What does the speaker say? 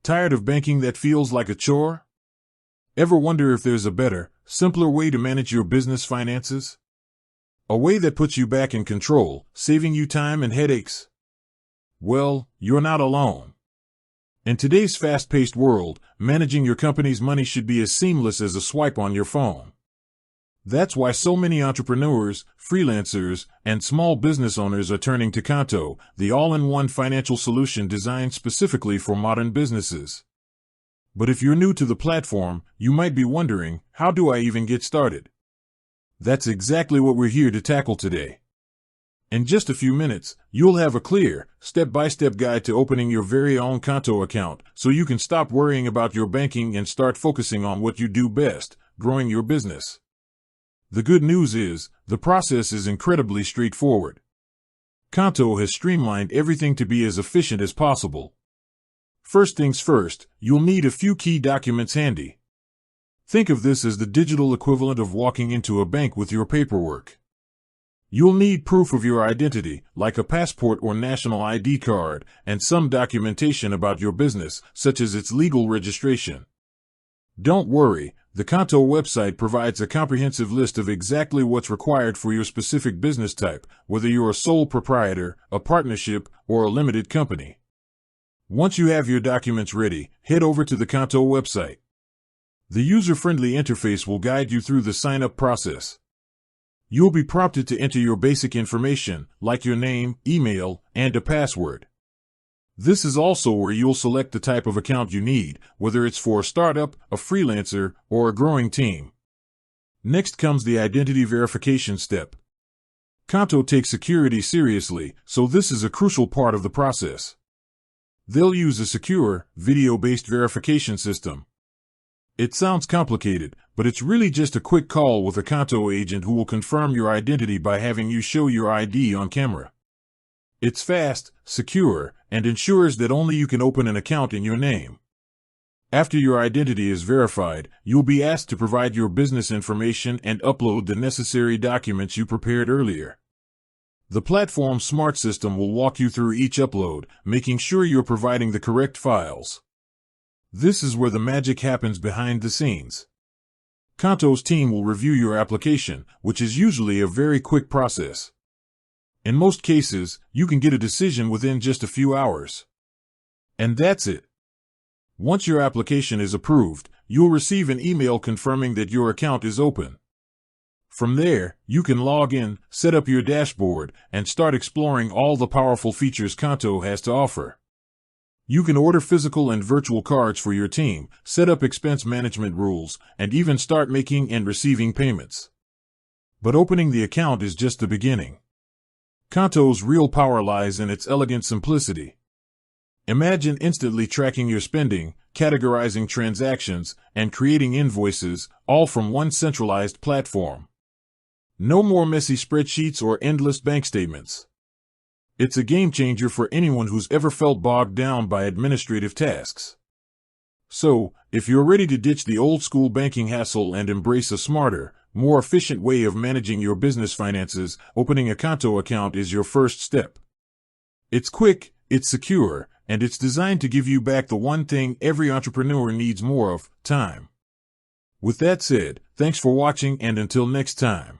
Tired of banking that feels like a chore? Ever wonder if there's a better, simpler way to manage your business finances? A way that puts you back in control, saving you time and headaches? Well, you're not alone. In today's fast-paced world, managing your company's money should be as seamless as a swipe on your phone. That's why so many entrepreneurs, freelancers, and small business owners are turning to Qonto, the all-in-one financial solution designed specifically for modern businesses. But if you're new to the platform, you might be wondering, how do I even get started? That's exactly what we're here to tackle today. In just a few minutes, you'll have a clear, step-by-step guide to opening your very own Qonto account, so you can stop worrying about your banking and start focusing on what you do best, growing your business. The good news is, the process is incredibly straightforward. Qonto has streamlined everything to be as efficient as possible. First things first, you'll need a few key documents handy. Think of this as the digital equivalent of walking into a bank with your paperwork. You'll need proof of your identity, like a passport or national ID card, and some documentation about your business, such as its legal registration. Don't worry, the Qonto website provides a comprehensive list of exactly what's required for your specific business type, whether you're a sole proprietor, a partnership, or a limited company. Once you have your documents ready, head over to the Qonto website. The user-friendly interface will guide you through the sign-up process. You'll be prompted to enter your basic information, like your name, email, and a password. This is also where you'll select the type of account you need, whether it's for a startup, a freelancer, or a growing team. Next comes the identity verification step. Qonto takes security seriously, so this is a crucial part of the process. They'll use a secure, video-based verification system. It sounds complicated, but it's really just a quick call with a Qonto agent who will confirm your identity by having you show your ID on camera. It's fast, secure, and ensures that only you can open an account in your name. After your identity is verified, you'll be asked to provide your business information and upload the necessary documents you prepared earlier. The platform's smart system will walk you through each upload, making sure you're providing the correct files. This is where the magic happens behind the scenes. Qonto's team will review your application, which is usually a very quick process. In most cases, you can get a decision within just a few hours. And that's it. Once your application is approved, you'll receive an email confirming that your account is open. From there, you can log in, set up your dashboard, and start exploring all the powerful features Qonto has to offer. You can order physical and virtual cards for your team, set up expense management rules, and even start making and receiving payments. But opening the account is just the beginning. Qonto's real power lies in its elegant simplicity. Imagine instantly tracking your spending, categorizing transactions, and creating invoices, all from one centralized platform. No more messy spreadsheets or endless bank statements. It's a game changer for anyone who's ever felt bogged down by administrative tasks. So, if you're ready to ditch the old-school banking hassle and embrace a smarter, more efficient way of managing your business finances, opening a Qonto account is your first step. It's quick, it's secure, and it's designed to give you back the one thing every entrepreneur needs more of: time. With that said, thanks for watching, and until next time.